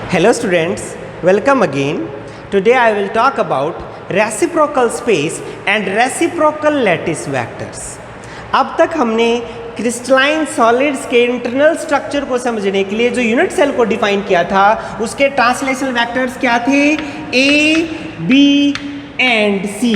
Hello students, welcome again. Today I will talk about reciprocal space and reciprocal lattice vectors. अब तक हमने crystalline solids के internal structure को समझने के लिए जो यूनिट सेल को डिफाइन किया था उसके ट्रांसलेशनल वेक्टर्स क्या थे, ए, बी एंड सी,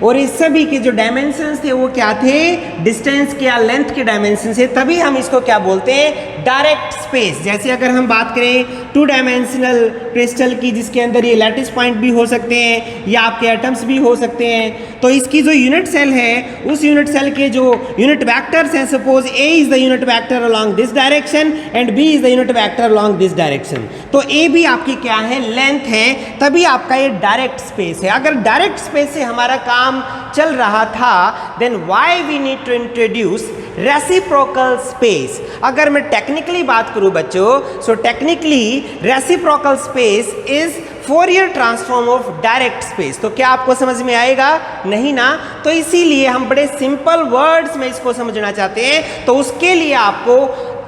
और इस सभी के जो डायमेंशंस थे वो क्या थे, डिस्टेंस के या लेंथ के डायमेंशन थे। तभी हम इसको क्या बोलते हैं, डायरेक्ट स्पेस। जैसे अगर हम बात करें टू डायमेंशनल क्रिस्टल की जिसके अंदर ये लैटिस पॉइंट भी हो सकते हैं या आपके एटम्स भी हो सकते हैं, तो इसकी जो यूनिट सेल है उस यूनिट सेल के जो यूनिट वेक्टर्स हैं, suppose A is the unit vector along this direction and B is the unit vector along this direction, तो ए भी आपकी क्या है, लेंथ है, तभी आपका ये डायरेक्ट स्पेस है। अगर डायरेक्ट स्पेस से हमारा काम चल रहा था then why we need to introduce reciprocal space. अगर मैं टेक्निकली बात करूं बच्चों, so technically reciprocal space is Fourier transform of direct space. तो क्या आपको समझ में आएगा? नहीं ना। तो इसीलिए हम बड़े सिंपल वर्ड्स में इसको समझना चाहते हैं, तो उसके लिए आपको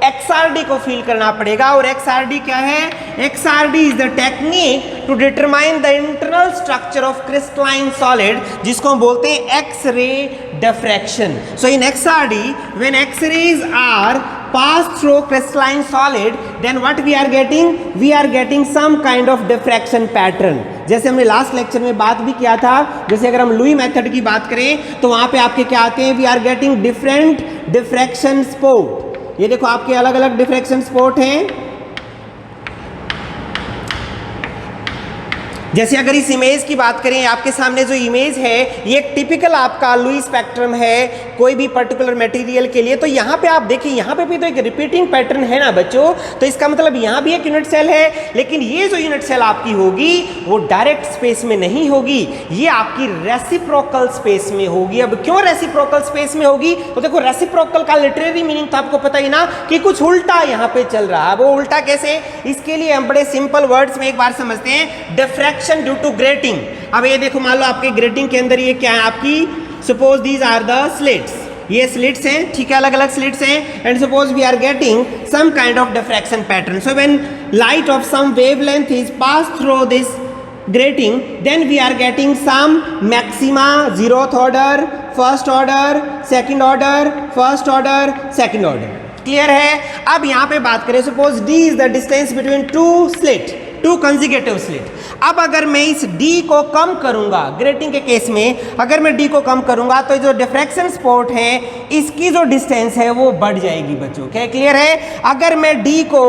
XRD को फील करना पड़ेगा। और XRD क्या है? XRD is the technique to determine the internal structure of crystalline solid, जिसको हम बोलते हैं X ray diffraction. So in XRD when X-rays are pass through crystalline solid then what we are getting some kind of diffraction pattern। जैसे हमने last lecture में बात भी किया था, जैसे अगर हम लुई मेथड की बात करें तो वहां पे आपके क्या आते हैं, we are getting different diffraction spot. ये देखो आपके अलग अलग डिफ्रैक्शन स्पॉट हैं। जैसे अगर इस इमेज की बात करें, आपके सामने जो इमेज है ये एक टिपिकल आपका लुई स्पेक्ट्रम है कोई भी पर्टिकुलर मटेरियल के लिए। तो यहाँ पे आप देखिए, यहाँ पे भी तो एक रिपीटिंग पैटर्न है ना बच्चों, तो इसका मतलब यहाँ भी एक यूनिट सेल है, लेकिन ये जो यूनिट सेल आपकी होगी वो डायरेक्ट स्पेस में नहीं होगी, ये आपकी रेसिप्रोकल स्पेस में होगी। अब क्यों रेसिप्रोकल स्पेस में होगी? तो देखो रेसिप्रोकल का लिटरेरी मीनिंग तो आपको पता ही ना कि कुछ उल्टा यहाँ पे चल रहा है। वो उल्टा कैसे? इसके लिए हम बड़े सिंपल वर्ड्स में एक बार समझते हैं, डिफ्रैक्शन ड्यू टू ग्रेटिंग। अब ये देखो, मान लो आपके ग्रेटिंग के अंदर ये क्या है आपकी, suppose these are the slits, ये स्लिट्स हैं, ठीक है, अलग अलग स्लिट्स हैं, and suppose we are getting some kind of diffraction pattern. So when light of some wavelength is pass through this grating then we are getting some maxima, zeroth order, first order, second order, first order, second order। Clear है? अब यहाँ पे बात करें, suppose d is the distance between two slit, two consecutive slit. अब अगर मैं इस D को कम करूंगा, ग्रेटिंग के केस में अगर मैं D को कम करूंगा तो जो डिफ्रैक्शन स्पॉट है इसकी जो डिस्टेंस है वो बढ़ जाएगी बच्चों। क्या क्लियर है? अगर मैं D को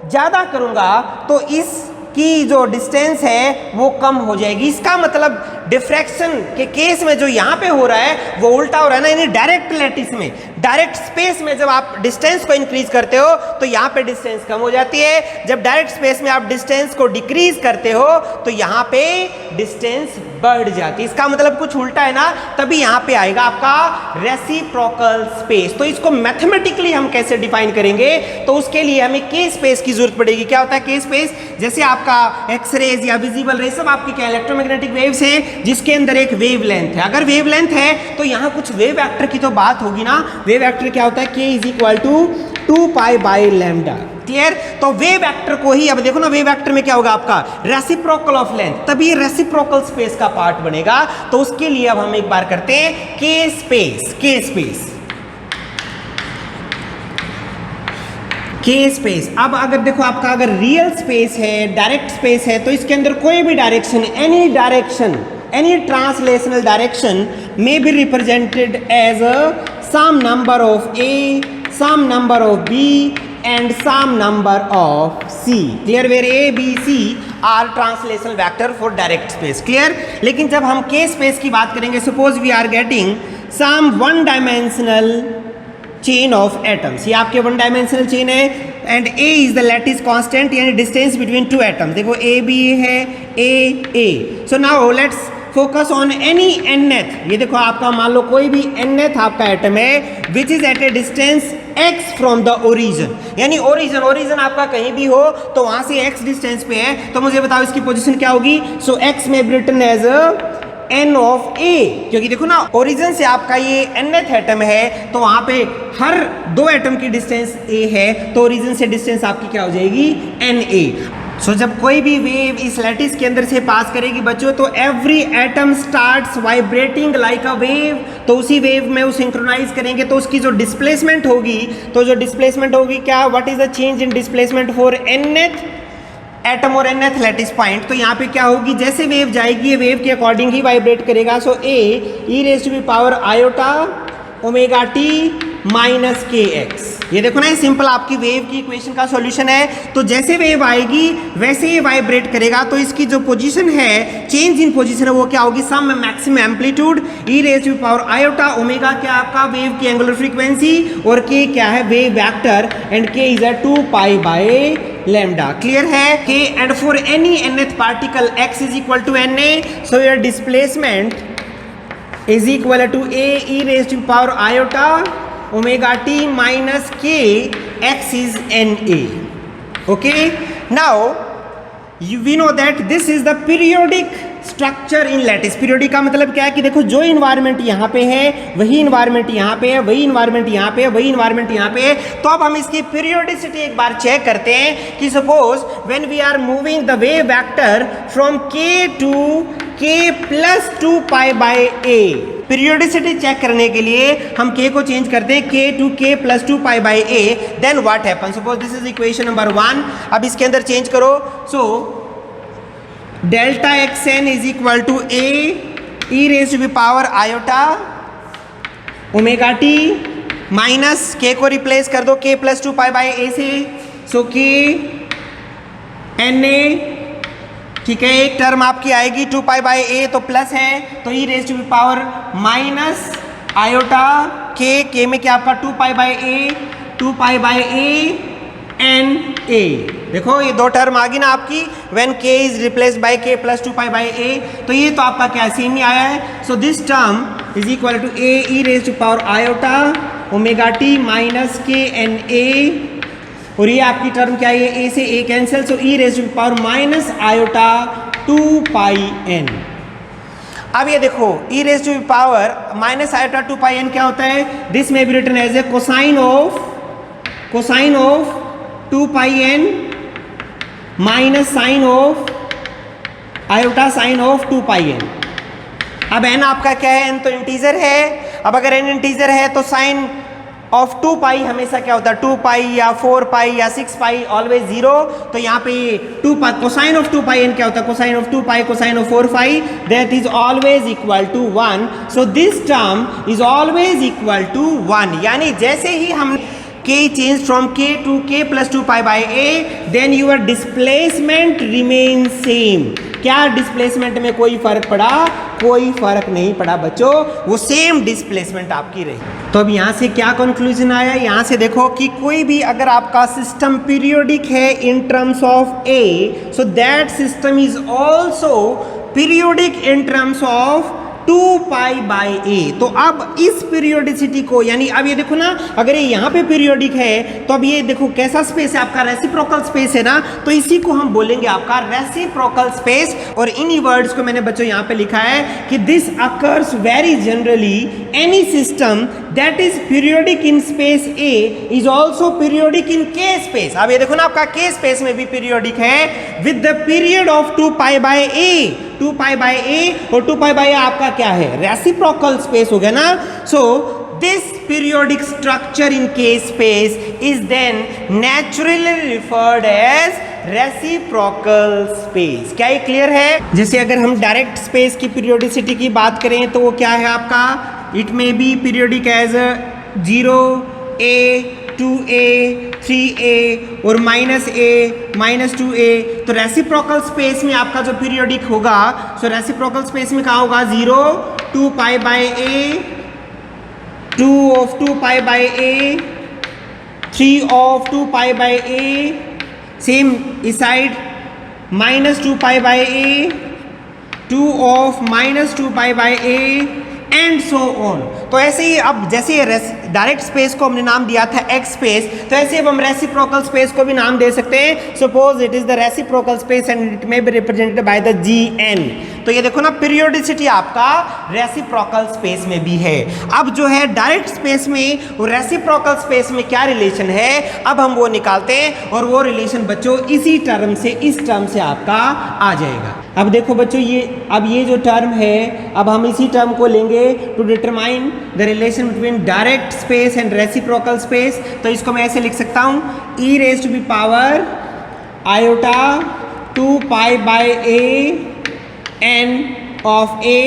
ज़्यादा करूंगा तो इसकी जो डिस्टेंस है वो कम हो जाएगी। इसका मतलब डिफ्रैक्शन के केस में जो यहाँ पे हो रहा है वो उल्टा हो रहा है ना, यानी डायरेक्ट लैटिस में, डायरेक्ट स्पेस में जब आप डिस्टेंस को इंक्रीज करते हो तो यहाँ पे डिस्टेंस कम हो जाती है, जब डायरेक्ट स्पेस में आप डिस्टेंस को डिक्रीज करते हो तो यहाँ पे डिस्टेंस बढ़ जाती है। इसका मतलब कुछ उल्टा है ना, तभी यहाँ पे आएगा आपका रेसिप्रोकल स्पेस। तो इसको मैथमेटिकली हम कैसे डिफाइन करेंगे? तो उसके लिए हमें के स्पेस की जरूरत पड़ेगी। क्या होता है के स्पेस? जैसे आपका एक्सरेज या विजिबल रेज सब आपकी क्या इलेक्ट्रोमैग्नेटिक वेव्स हैं जिसके अंदर एक वेव लेंथ है। अगर वेव लेंथ है तो यहाँ कुछ वेव वेक्टर की तो बात होगी ना। वेव वेक्टर क्या होता है? k is equal to 2 pi lambda. Clear? तो वेव वेक्टर को ही, अब देखो ना वेव वेक्टर में क्या होगा आपका, रेसिप्रोकल ऑफ लेंथ, तभी रेसिप्रोकल स्पेस का पार्ट बनेगा। तो उसके लिए अब हम एक बार करते हैं के स्पेस, के स्पेस, के स्पेस। अब अगर देखो आपका अगर रियल स्पेस है, डायरेक्ट स्पेस है, तो इसके अंदर कोई भी direction, any direction, any translational direction may be represented as a some number of A, some number of B and some number of C। Clear? Where A, B, C are translational vector for direct space। Clear? लेकिन जब हम K space की बात करेंगे, suppose we are getting some one dimensional chain of atoms, ये आपके one dimensional chain है, and A is the lattice constant, यानी डिस्टेंस बिटवीन टू एटम्स। देखो A B है, A। So now let's focus on any nth। ये देखो आपका मान लो कोई भी nth आपका एटम है which is at a distance x from the origin, यानी ओरिजिन आपका कहीं भी हो तो वहां से x डिस्टेंस पे है, तो मुझे बताओ इसकी पोजीशन क्या होगी? So x may written as n of a, क्योंकि देखो ना ओरिजिन से आपका ये nth एटम है तो वहां पे हर दो एटम की डिस्टेंस a है, तो ओरिजिन से डिस्टेंस आपकी क्या हो जाएगी? na। सो जब कोई भी वेव इस लैटिस के अंदर से पास करेगी बच्चों, तो every atom starts vibrating like a wave, तो उसी वेव में वो सिंक्रोनाइज करेंगे, तो उसकी जो डिस्प्लेसमेंट होगी, क्या, what is the change in displacement for nth atom और nth लैटिस पॉइंट। तो यहाँ पे क्या होगी, जैसे वेव जाएगी ये वेव के अकॉर्डिंग ही वाइब्रेट करेगा। सो e⁻⁰ ओमेगा टी माइनस के एक्स, ये देखो ना, ये सिंपल आपकी वेव की इक्वेशन का सॉल्यूशन है। तो जैसे वेव आएगी वैसे ये वाइब्रेट करेगा, तो इसकी जो पोजीशन है, चेंज इन पोजीशन है, वो क्या होगी, सम मैक्सिमम एम्पलीट्यूड e⁻⁰ ओमेगा क्या आपका वेव की एंगुलर फ्रीक्वेंसी, और के क्या है wave vector, and k is 2π/λ। Clear है। K and for any nth particle x is equal to na, so your displacement is equal to a⁻⁰ omega t minus k x is na. Okay, now we know that this is the periodic structure in lattice. Periodic का मतलब क्या है कि देखो, जो environment यहाँ पे है वही इन्वायरमेंट यहाँ पे है, वही इन्वायरमेंट यहाँ पे है, वही इन्वायरमेंट यहाँ पे है। तो अब हम इसकी पीरियोडिसिटी एक बार चेक करते हैं कि suppose when we are moving the wave vector from k to k + 2π/a, periodicity check करने के लिए हम k को चेंज करते हैं k to k + 2π/a, then what happen, suppose this is equation number 1। अब इसके अंदर चेंज करो, so delta xn is equal to a⁻⁰ omega T minus k को रिप्लेस कर दो k + 2π/a से, सो k na, ठीक है, एक टर्म आपकी आएगी 2π/a, तो प्लस है, तो e⁻⁻ k में क्या आपका 2π/a na। देखो ये दो टर्म आ गई ना आपकी, when k is replaced by k + 2π/a, तो ये तो आपका क्या सेम ही आया है। So this term is equal to a⁻⁰ omega T minus k na, और ये आपकी टर्म क्या है, a से a कैंसिल, सो e⁻⁻2πn। अब ये देखो e⁻⁻2πn क्या होता है, दिस में B written as a cosine of 2πn minus sine of iota sine of 2πn। अब n आपका क्या है, n तो इंटीजर है। अब अगर n इंटीजर है तो साइन ऑफ 2π हमेशा क्या होता है, 2π या 4π या 6π ऑलवेज 0। तो यहाँ पे 2π कोसाइन ऑफ 2πn क्या होता है, cosine of 2π cosine of 4π, that is always equal to 1। So this term is always equal to 1, यानी जैसे ही हम k change from k to k + 2π/a, then your displacement remains same। क्या displacement में कोई फर्क पड़ा, कोई फर्क नहीं पड़ा बच्चों, वो सेम डिस्प्लेसमेंट आपकी रही। तो अब यहाँ से क्या कंक्लूजन आया, यहाँ से देखो कि कोई भी अगर आपका सिस्टम पीरियोडिक है in terms of a, so that system is also periodic in terms of 2π/a। तो अब इस पीरियोडिसिटी को, यानी अब ये देखो ना, अगर ये यहाँ पे पीरियोडिक है तो अब ये देखो कैसा स्पेस है आपका, रेसिप्रोकल स्पेस है ना, तो इसी को हम बोलेंगे आपका रेसिप्रोकल स्पेस। और इन्हीं वर्ड्स को मैंने बच्चों यहाँ पे लिखा है कि this occurs very generally any system that is periodic in space a is also periodic in k space. अब ये देखो ना, आपका k स्पेस में भी पीरियोडिक है with the period of 2π/a, 2π/a, और 2π/a आपका क्या है, रेसिप्रोकल स्पेस हो गया ना। So this periodic structure in k space is then naturally referred as reciprocal space. क्या ये क्लियर है? जैसे अगर हम डायरेक्ट स्पेस की पीरियोडिसिटी की बात करें तो वो क्या है आपका, it may be periodic as 0a 2a 3a और -a -2a। तो रेसिप्रोकल स्पेस में आपका जो पीरियोडिक होगा, सो रेसिप्रोकल स्पेस में कहाँ होगा, 0 2π/a 2 of 2π/a 3 of 2π/a, same इस side -2π/a 2 of -2π/a and so on. तो ऐसे ही अब जैसे डायरेक्ट स्पेस को हमने नाम दिया था एक्स स्पेस, तो ऐसे अब हम रेसिप्रोकल स्पेस को भी नाम दे सकते हैं। Suppose it is the reciprocal space and it may be represented by the GN। तो ये देखो ना, पीरियोडिसिटी आपका रेसिप्रोकल स्पेस में भी है। अब जो है डायरेक्ट स्पेस में और रेसिप्रोकल स्पेस में क्या रिलेशन है, अब हम वो निकालते हैं, और वो रिलेशन बच्चों इसी टर्म से, इस टर्म से आपका आ जाएगा। अब देखो बच्चों, ये जो टर्म है, अब हम इसी टर्म को लेंगे to determine the relation between direct space and reciprocal space. तो इसको मैं ऐसे लिख सकता हूं, e raised to the power iota 2 pi by a n of a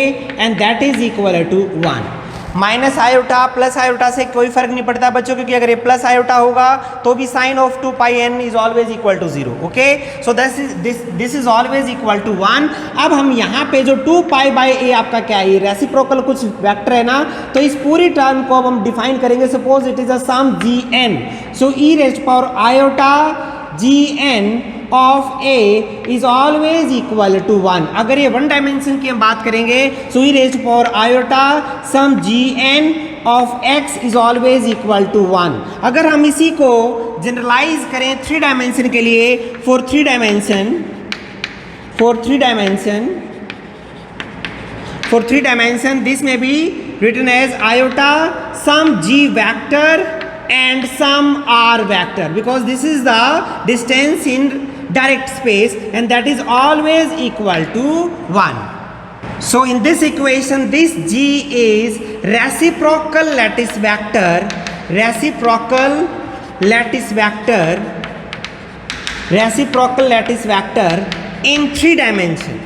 and that is equal to 1। Minus iota plus iota से कोई फर्क नहीं पड़ता बच्चों, क्योंकि अगर ये प्लस आयोटा होगा तो भी sine of 2 pi n is always equal to 0। Okay, so this is always equal to 1। अब हम यहाँ पे जो 2 pi by a आपका क्या है, ये रेसिप्रोकल कुछ वेक्टर है ना, तो इस पूरी टर्म को अब हम डिफाइन करेंगे। Suppose it is a sum GN, सो e raised power iota GN of A is always equal to 1। अगर ये वन डायमेंशन की हम बात करेंगे, सो e raised power iota some GN of X is always equal to 1। अगर हम इसी को जनरलाइज करें 3 डायमेंशन के लिए, for 3 dimension this may be written as iota some G vector and some R vector, because this is the distance in direct space and that is always equal to 1। So in this equation, this G is reciprocal lattice vector in 3 dimension।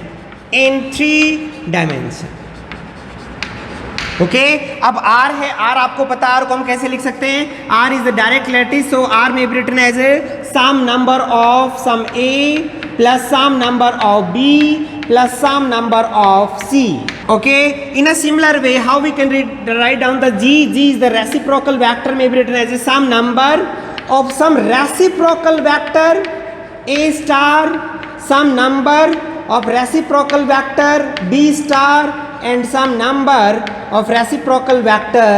Okay, अब R है, R आपको पता है, R को हम कैसे लिख सकते हैं, R is the direct lattice, so R may be written as a some number of some A plus some number of B plus some number of C। Okay, in a similar way, how we can write down the G? G is the reciprocal vector, may be written as a some number of some reciprocal vector A star, some number of reciprocal vector B star and some number of reciprocal vector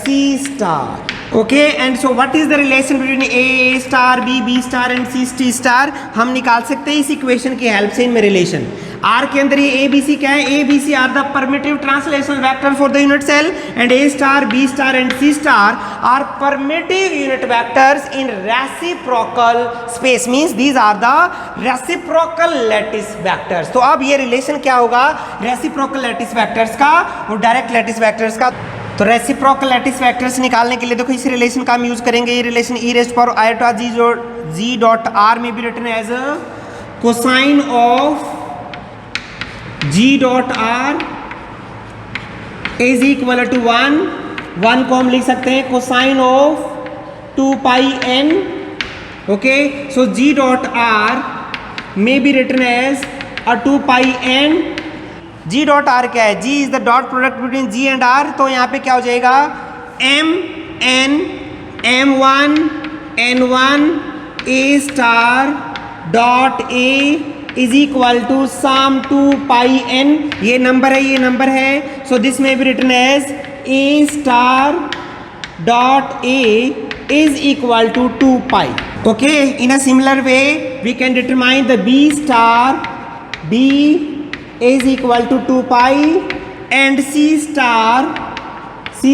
C star। Okay, and so what is the relation between A star, B star and C star? हम निकाल सकते हैं इस equation की help से इनमें relation. R के अंदर ये ABC क्या है, ABC are the primitive translation vector for the unit cell and A star, B star and C star are primitive unit vectors in reciprocal space, means these are the reciprocal lattice vectors. तो अब ये relation क्या होगा reciprocal lattice vectors का और direct lattice vectors का। तो reciprocal lattice vectors निकालने के लिए देखो इस रिलेशन का हम यूज करेंगे। ये relation e raised power iota G dot R may भी written as a cosine of G dot R is equal to 1 को हम लिख सकते हैं cosine of 2 pi n। Okay, so G dot R may भी written as a 2 pi n। G dot R क्या है, G is the dot product between G and R, तो यहाँ पे क्या हो जाएगा M N M1 N1 A star dot A is equal to some 2 pi n। ये number है, सो दिस में भी written as A star dot A is equal to 2 pi। Okay, in a similar way we can determine the B star is equal to 2 pi and C star C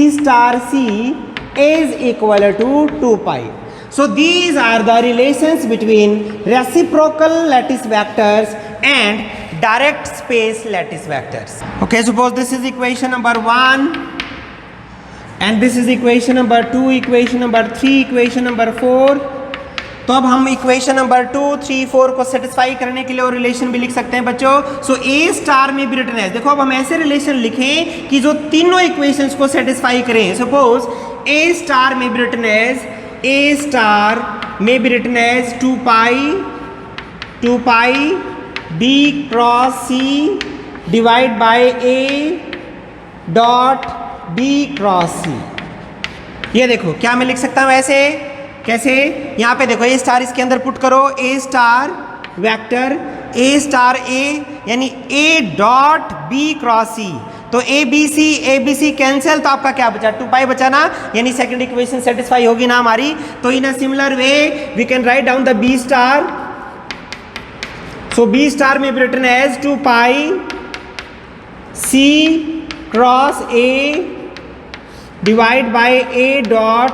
is equal to 2 pi। So these are the relations between reciprocal lattice vectors and direct space lattice vectors। Okay, suppose this is equation number 1 and this is equation number 2, equation number 3, equation number 4। तो अब हम equation number 2, 3, 4 को satisfy करने के लिए और relation भी लिख सकते हैं बच्चों। सो ए स्टार में भी रिटन है, देखो अब हम ऐसे रिलेशन लिखें कि जो तीनों इक्वेशंस को सेटिस्फाई करें। सपोज ए स्टार में भी written as two pi B cross C divide by A dot B cross C. ये देखो क्या मैं लिख सकता हूं ऐसे, कैसे, यहाँ पे देखो ए स्टार इसके अंदर पुट करो, ए स्टार वेक्टर ए स्टार ए यानी ए डॉट बी क्रॉस सी तो ए बी सी कैंसिल, तो आपका क्या बचा 2 पाई बचा ना, यानी सेकंड इक्वेशन सेटिस्फाई होगी ना हमारी। तो in a similar way we can write down the B star. So B star में B written as 2 pi C cross A divide by A dot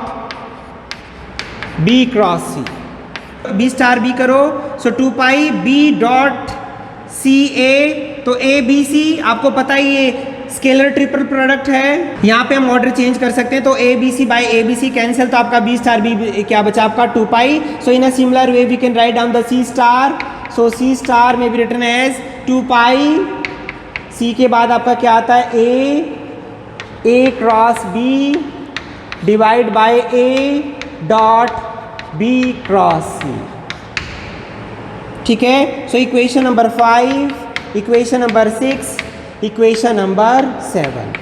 B cross C. B star B करो, so 2 पाई B dot C ए। तो A B सी आपको पता ही ये scalar triple product है, यहाँ पे हम ऑर्डर चेंज कर सकते हैं। तो A B C by A B C cancel, तो आपका बी स्टार बी क्या बचा आपका 2 pi. So in a similar way we can write down the C star. So C star में भी रिटन एज 2 पाई सी के बाद आपका क्या आता है A cross B divide by A dot B cross C. ठीक है, so equation number 5, equation number 6, equation number 7।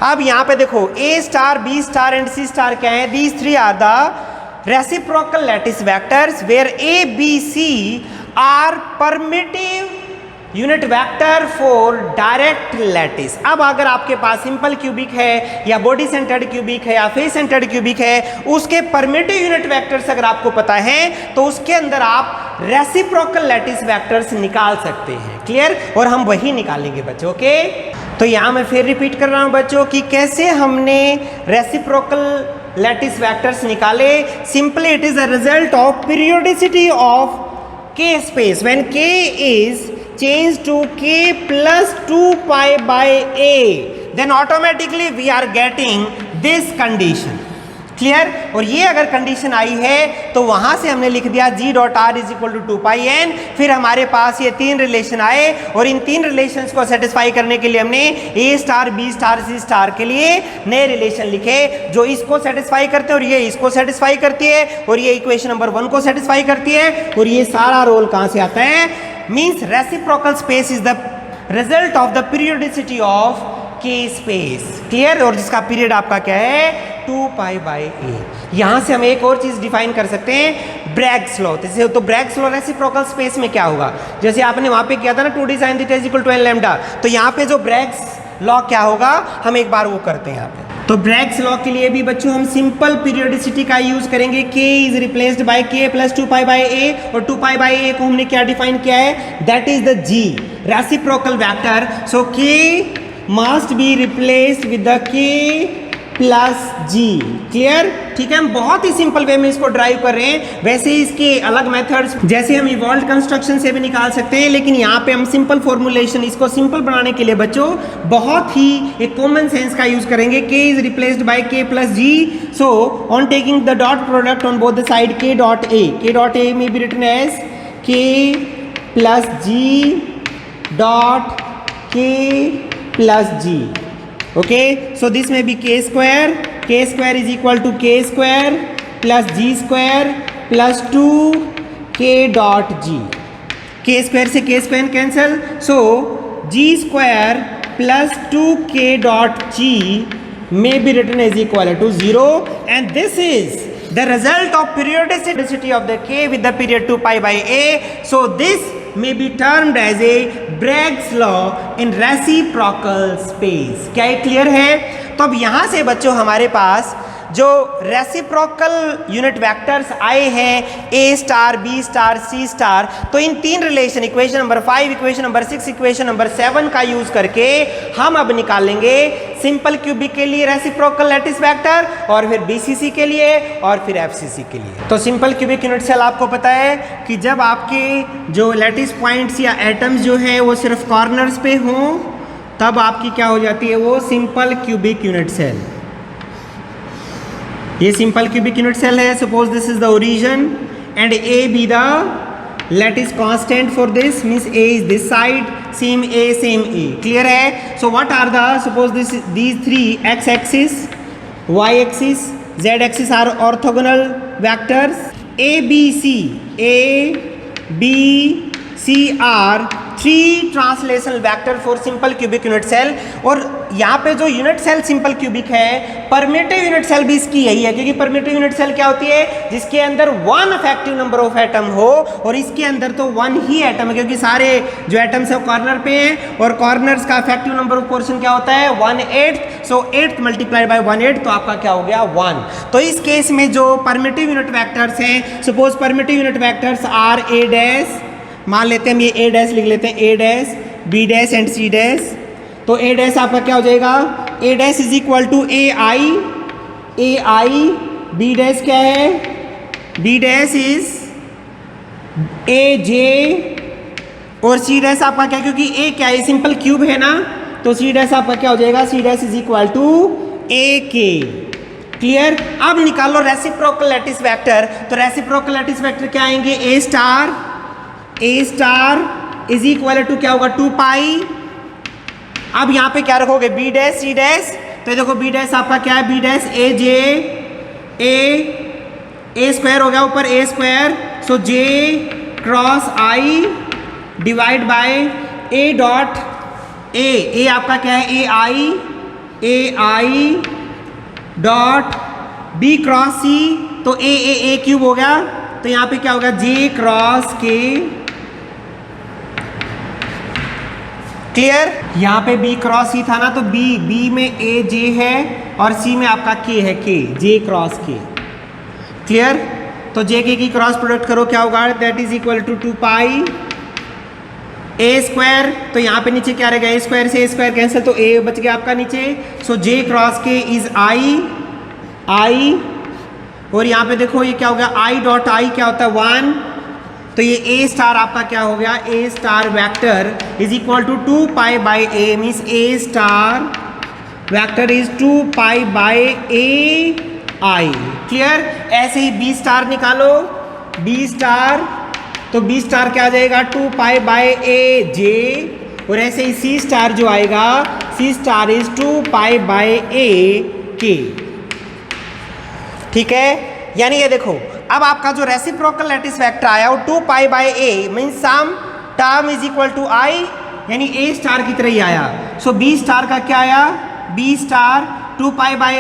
अब यहां पे देखो A star B star and C star क्या है, these three are the reciprocal lattice vectors where A B C are primitive unit vector for direct lattice. अब अगर आपके पास simple cubic है या बॉडी सेंटर्ड क्यूबिक है या फेस सेंटर्ड क्यूबिक है, उसके परमिटिव यूनिट वेक्टर्स अगर आपको पता है तो उसके अंदर आप रेसिप्रोकल लैटिस वेक्टर्स निकाल सकते हैं। क्लियर, और हम वही निकालेंगे बच्चों। ओके, तो यहां मैं फिर रिपीट कर रहा हूं बच्चों कि कैसे हमने रेसिप्रोकल लैटिस वेक्टर्स निकाले। Simply it is a result of periodicity of के स्पेस व्हेन के is change to k plus 2 pi by a, then automatically we are getting this condition. Clear, और ये अगर कंडीशन आई है तो वहां से हमने लिख दिया g dot r is equal to 2 pi n। फिर हमारे पास ये 3 रिलेशन आए और इन 3 रिलेशंस को सेटिस्फाई करने के लिए हमने a star b star c star के लिए नए रिलेशन लिखे जो इसको सेटिस्फाई करते हैं और ये इसको सेटिस्फाई करती है और ये इक्वेशन नंबर 1 को सेटिस्फाई करती है। और ये सारा रोल कहां से आता है, means reciprocal space is the result of the periodicity of के स्पेस। क्लियर, और जिसका पीरियड आपका क्या है 2 पाई बाई ए। यहां से हम एक और चीज डिफाइन कर सकते हैं, ब्रैग्स लॉ। तो ब्रैग्स लॉ रेसिप्रोकल स्पेस में क्या होगा, जैसे आपने वहां पे किया था ना 2d sin theta is equal to n lambda, तो यहाँ पे जो ब्रैग्स लॉ क्या होगा हम एक बार वो करते हैं यहाँ पे। तो ब्रैग्स लॉ के लिए भी बच्चों हम सिंपल पीरियोडिसिटी का यूज करेंगे, k is replaced by k plus 2 pi by a, और 2 पाई बाई a को हमने क्या डिफाइन किया है, that is the g reciprocal vector. So k must be replaced with the k plus G. Clear, ठीक है, हम बहुत ही सिंपल वे में इसको ड्राइव कर रहे हैं। वैसे ही इसके अलग मेथड्स जैसे हम इवॉल्व कंस्ट्रक्शन से भी निकाल सकते हैं, लेकिन यहाँ पे हम सिंपल फॉर्मुलेशन इसको सिंपल बनाने के लिए बच्चों बहुत ही एक कॉमन सेंस का यूज करेंगे। k is replaced by k plus G. So on taking the dot product on both the side k dot a में B written as k plus G dot k plus G. Okay, so this में be k square is equal to k square plus G square plus 2k dot G. k square से k square cancel, so g square plus 2k dot g may B written is equal to 0 and this is the result of periodicity of the k with the period 2 pi by a. So this may be termed as a Bragg's law in reciprocal space. क्या ये clear है? तो अब यहां से बच्चों हमारे पास जो रेसिप्रोकल यूनिट वेक्टर्स आए हैं a star b star c star, तो इन 3 relation equation number 5, equation number 6, equation number 7 का यूज करके हम अब निकालेंगे सिंपल क्यूबिक के लिए रेसिप्रोकल लैटिस वेक्टर और फिर बीसीसी के लिए और फिर एफसीसी के लिए। तो सिंपल क्यूबिक यूनिट सेल आपको पता है कि जब आपके जो लैटिस पॉइंट्स या एटम्स जो है वो सिर्फ कॉर्नर्स पे हों तब आपकी क्या हो जाती है, वो सिंपल क्यूबिक यूनिट सेल। ये सिंपल क्यूबिक यूनिट सेल है। Suppose this is the origin and A B the lattice constant for this, means A is this side, same A same A. Clear है? So what are the, suppose this these 3 x axis, y axis, z axis are orthogonal vectors. a b c are 3 translational vector for simple cubic unit cell. और यहाँ पे जो unit cell simple cubic है, primitive unit cell भी इसकी यही है, क्योंकि परमिटिव यूनिट सेल क्या होती है, जिसके अंदर 1 इफेक्टिव नंबर ऑफ एटम हो, और इसके अंदर तो 1 ही एटम है, क्योंकि सारे जो एटम्स है कॉर्नर पे हैं, और कॉर्नर्स का इफेक्टिव नंबर ऑफ पोर्शन क्या होता है 1/8। सो 8 मल्टीप्लाइड बाय 1/8, तो आपका क्या हो गया 1। तो इस केस में जो परमिटिव यूनिट वेक्टर्स हैं, suppose primitive unit vectors are a dash, मान लेते हैं हम ये ए डैश लिख लेते हैं, A dash B dash and C dash. तो ए डैश आपका क्या हो जाएगा, A dash is equal to A I, B dash क्या है, B dash is A J, और सी डैश आपका क्या, क्योंकि ए क्या है सिंपल क्यूब है ना, तो सी डैश आपका क्या हो जाएगा, C dash is equal to A K. Clear. अब निकालो रेसिप्रोकल लैटिस वेक्टर। तो रेसिप्रोकल लैटिस वेक्टर क्या आएंगे, A star is equal to क्या होगा 2 पाई। अब यहाँ पे क्या रखोगे, बी डैश सी डैश, तो देखो बी डैश आपका क्या है, B dash A J, A square हो गया ऊपर A square, so J cross I divide by A dot A आपका क्या है, A I dot B cross C, तो ए क्यूब हो गया, तो यहाँ पे क्या होगा जे क्रॉस के। क्लियर। यहाँ पे बी क्रॉस सी था ना, तो बी में ए जे है और सी में आपका के है, के जे क्रॉस के। क्लियर। तो जे के की क्रॉस प्रोडक्ट करो, क्या होगा, that is equal to 2 pi a square. तो यहाँ पे नीचे क्या रहेगा, ए स्क्वायर से ए स्क्वायर कैंसिल, तो ए बच गया आपका नीचे। सो जे क्रॉस के इज आई, और यहाँ पे देखो ये क्या हो गया, आई डॉट आई क्या होता है 1, तो ये ए स्टार आपका क्या हो गया, A star vector is equal to 2 pi by A, means A star vector is 2 pi by A I. Clear. ऐसे ही बी स्टार निकालो, बी स्टार, तो बी स्टार क्या आ जाएगा 2 पाई बाई ए जे, और ऐसे ही सी स्टार जो आएगा, सी स्टार इज 2 पाई बाई ए के। ठीक है। यानी ये देखो, अब आपका जो रेसिप्रोकल लैटिस वेक्टर आया वो 2 pi by A means some term is equal to I, यानी ए स्टार की तरह ही आया। सो बी स्टार का क्या आया, B star 2 pi by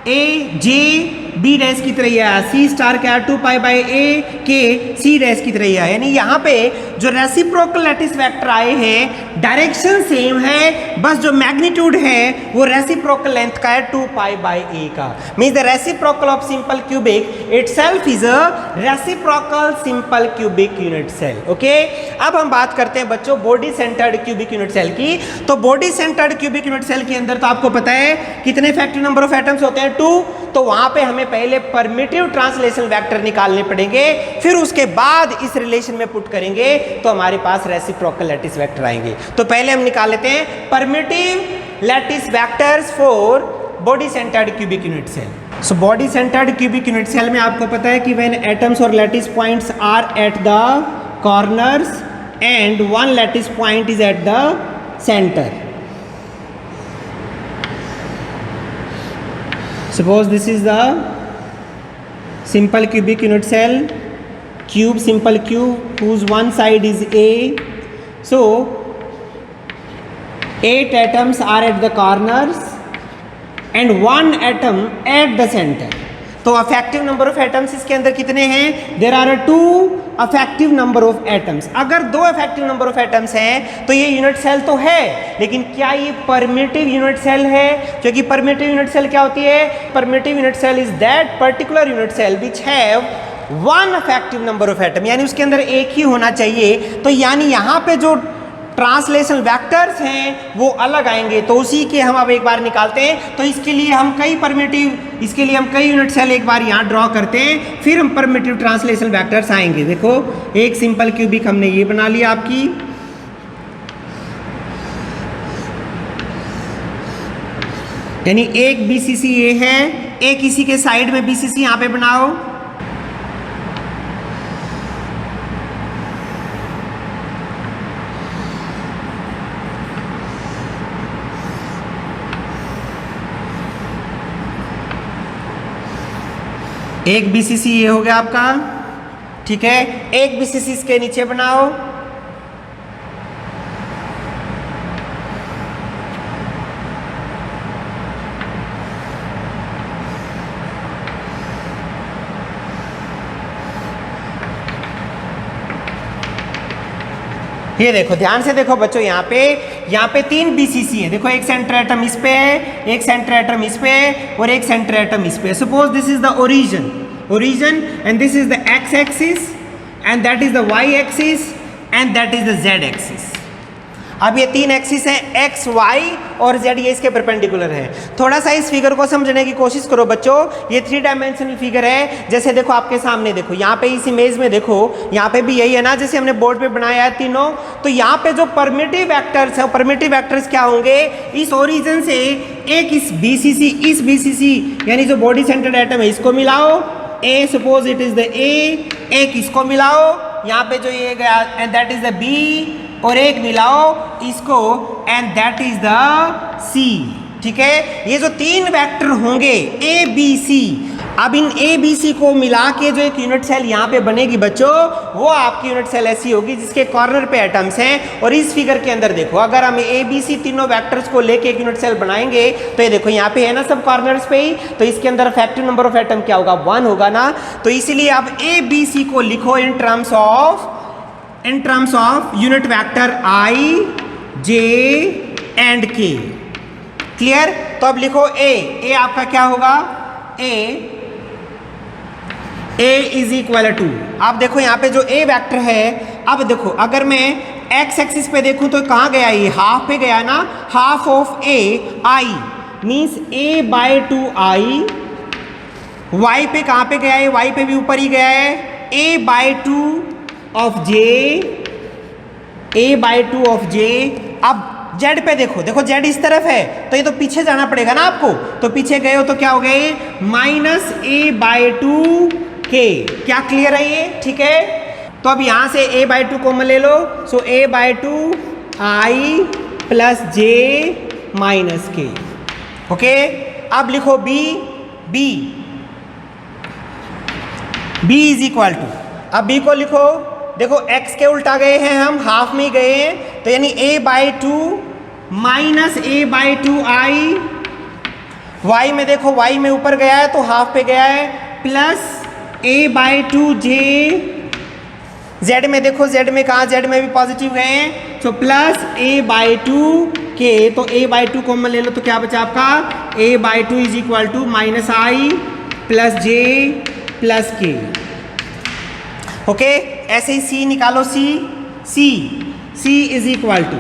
a जे बी डैश की तरह आया, सी स्टार क्या है 2 पाई बाई ए के सी डैश की तरह आया। यानी यहाँ पे जो रेसिप्रोकल लैटिस वेक्टर आए हैं डायरेक्शन सेम है, बस जो मैग्नीट्यूड है वो रेसिप्रोकल लेंथ का है 2 पाई बाई ए का। Means the reciprocal of simple cubic itself is a reciprocal simple cubic unit cell. Okay. अब हम बात करते हैं बच्चों body centred cubic unit cell की। तो body centred cubic unit cell के अंदर तो आपको पता है कितने इफेक्टिव नंबर ऑफ एटम्स होते हैं 2। तो वहां पे हमें पहले परमिटिव ट्रांसलेशन वेक्टर निकालने पड़ेंगे, फिर उसके बाद इस रिलेशन में पुट करेंगे तो हमारे पास रेसिप्रोकल लैटिस वेक्टर आएंगे। तो पहले हम निकाल लेते हैं primitive lattice vectors for body centred cubic unit cell. So body centred cubic unit cell में आपको पता है कि व्हेन एटम्स और lattice points are at the corners and one lattice point is at the centre. Suppose this is the simple cubic unit cell, simple cube whose one side is A. So 8 atoms are at the corners and 1 atom at the center. तो effective number of atoms इसके अंदर कितने हैं, there are 2 effective number of atoms. अगर 2 effective number of atoms हैं तो ये unit cell तो है, लेकिन क्या ये परमिटिव यूनिट सेल है? क्योंकि परमिटिव यूनिट सेल क्या होती है, primitive unit cell is that particular unit cell which have 1 effective number of atom, यानी उसके अंदर एक ही होना चाहिए। तो यानी यहाँ पे जो ट्रांसलेशन वेक्टर्स हैं वो अलग आएंगे, तो उसी के हम अब एक बार निकालते हैं। तो इसके लिए हम कई यूनिट सेल एक बार यहाँ ड्रॉ करते हैं, फिर हम परमिटिव ट्रांसलेशन वेक्टर्स आएंगे। देखो एक सिंपल क्यूबिक हमने ये बना लिया आपकी, यानी एक बीसीसी ये है, एक इसी के साइड में बीसीसी यहाँ पे बनाओ। एक बीसीसी ये हो गया आपका, ठीक है। एक बीसीसी इसके नीचे बनाओ, ये देखो ध्यान से देखो बच्चों, यहाँ पे 3 BCC है। देखो एक सेंटर एटम इस पे है, एक सेंटर एटम इस पे है और एक सेंटर एटम इस पे। Suppose this is the origin and this is the x axis and that is the y axis and that is the z axis. अब ये 3 एक्सिस हैं, x, y और z, ये इसके परपेंडिकुलर है। थोड़ा सा इस फिगर को समझने की कोशिश करो बच्चों। ये 3 डायमेंशनल फिगर है। जैसे देखो आपके सामने, देखो यहाँ पे इस इमेज में देखो, यहाँ पे भी यही है ना जैसे हमने बोर्ड पे बनाया है तीनों। तो यहाँ पे जो परमिटिव वेक्टर्स है, परमिटिव वेक्टर्स क्या होंगे, इस ओरिजिन से एक इस BCC यानी जो बॉडी सेंटर्ड एटम है इसको मिलाओ, A suppose it is the A, एक इसको मिलाओ, यहाँ पे जो ये गया and that is the B, और एक मिलाओ इसको and that is the C। ठीक है, ये जो 3 वेक्टर होंगे A B C, अब इन A B C को मिला के जो एक यूनिट सेल यहाँ पे बनेगी बच्चों, वो आपकी यूनिट सेल ऐसी होगी जिसके कॉर्नर पे एटम्स हैं। और इस फिगर के अंदर देखो, अगर हम A B C तीनों वेक्टर्स को लेके एक यूनिट सेल बनाएंगे तो ये देखो यहाँ पे है ना सब कॉर्नर्स पे ही, तो इसके अंदर इफेक्टिव नंबर ऑफ एटम क्या होगा, 1 होगा ना। तो इसीलिए आप A B C को लिखो in terms of unit vector I J and K। Clear? तो अब लिखो A आपका क्या होगा, A इज इक्वल टू, आप देखो यहाँ पे जो A वेक्टर है, अब देखो अगर मैं x एक्सिस पे देखूँ तो कहाँ गया, ये हाफ पे गया ना, half of A I means A/2I। y पे कहाँ पे गया है, y पे भी ऊपर ही गया है, A/2 ऑफ J। अब z पे देखो, z इस तरफ है तो ये तो पीछे जाना पड़ेगा ना आपको, तो पीछे गए हो तो क्या हो गए, -A/2K। क्या क्लियर है ये? ठीक है, तो अब यहां से A/2 कॉमन ले लो, सो A/2I plus J minus K। Okay, अब लिखो B इज इक्वल टू, अब B को लिखो, देखो x के उल्टा गए हैं हम, हाफ में गए हैं, तो यानी A/2 माइनस A/2I। y में देखो, y में ऊपर गया है तो हाफ पे गया है, प्लस A/2J। z में देखो, z में कहा, z में भी पॉजिटिव गए हैं, तो प्लस A/2K। तो A/2 कॉमन ले लो तो क्या बचा आपका, A/2 is equal to -I plus J plus K। Okay, ऐसे ही C निकालो, C is equal to,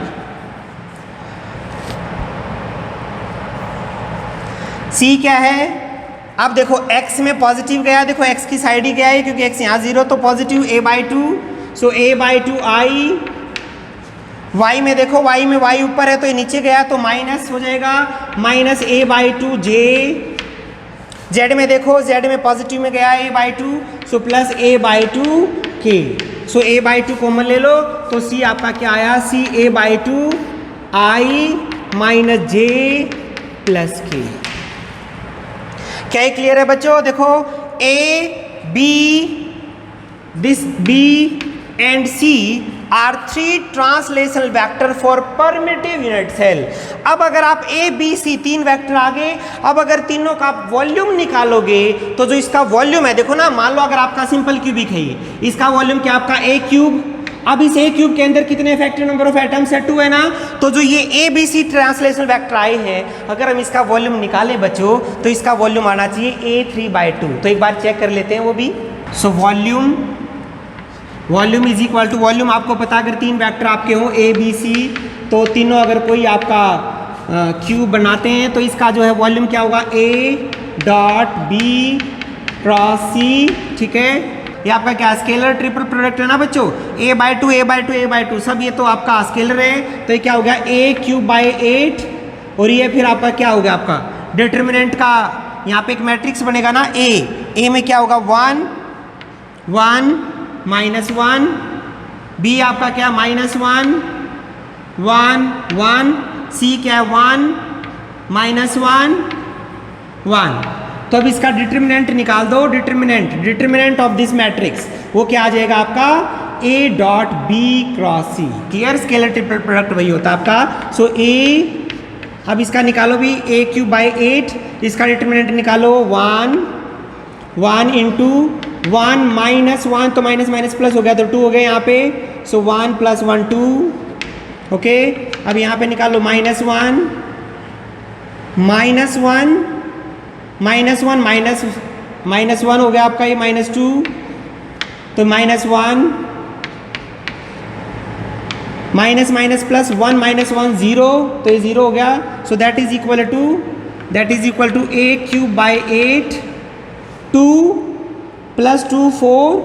C क्या है, अब देखो x में पॉजिटिव गया, देखो x की साइड ही गया है क्योंकि x यहाँ 0 तो पॉजिटिव A/2, सो A/2I। y में देखो, y में y ऊपर है तो ये नीचे गया तो माइनस हो जाएगा, माइनस A/2J। z में देखो, z में पॉजिटिव में गया है A/2, सो प्लस A/2K। सो A/2 कॉमन ले लो तो C आपका क्या आया, C A/2I minus J plus K। क्या ये क्लियर है बच्चों? देखो this B and C are 3 translational vector for primitive unit cell. अब अगर आप A B C 3 वेक्टर आगे, अब अगर तीनों का आप वॉल्यूम निकालोगे तो जो इसका वॉल्यूम है, देखो ना, मान लो अगर आपका सिंपल क्यूबिक है ये, इसका वॉल्यूम क्या आपका A3। अब इस A3 के अंदर कितने इफेक्टिव नंबर ऑफ एटम्स है, 2 है ना, तो जो ये A B C translational vector आए हैं, अगर हम इसका वॉल्यूम निकालें बच्चों तो इसका वॉल्यूम आना चाहिए A3/2। तो एक बार चेक कर लेते हैं वो भी। So volume is equal to, volume आपको पता, अगर 3 वेक्टर आपके हों A B C, तो तीनों अगर कोई आपका क्यूब बनाते हैं तो इसका जो है वॉल्यूम क्या होगा, A.B क्रॉस C। ठीक है, ये आपका क्या स्केलर ट्रिपल प्रोडक्ट है ना बच्चों, A/2 सब ये तो आपका स्केलर है, तो ये क्या हो गया A3/8। और ये फिर आपका क्या हो गया, आपका डिटर्मिनेंट का यहाँ पे एक मैट्रिक्स बनेगा ना, A में क्या होगा 1 1 -1, B आपका क्या -1 1 1, C क्या 1 -1 1। तो अब इसका डिटर्मिनेंट निकाल दो, डिटर्मिनेंट ऑफ दिस मैट्रिक्स, वो क्या आ जाएगा आपका A.B cross C। Clear, scalar triple product वही होता है आपका। सो A, अब इसका निकालो भी, A3/8, इसका डिटर्मिनेंट निकालो 1 1 इंटू 1 -1, तो माइनस माइनस प्लस हो गया तो 2 हो गए यहाँ पे, सो 1 + 1 2, ओके। अब यहाँ पे निकालो -1 -1 -1 हो गया आपका ये -2, तो -1 माइनस माइनस प्लस 1 -1 0, तो ये 0 हो गया। So that is equal to a³/8, 2 + 2 4,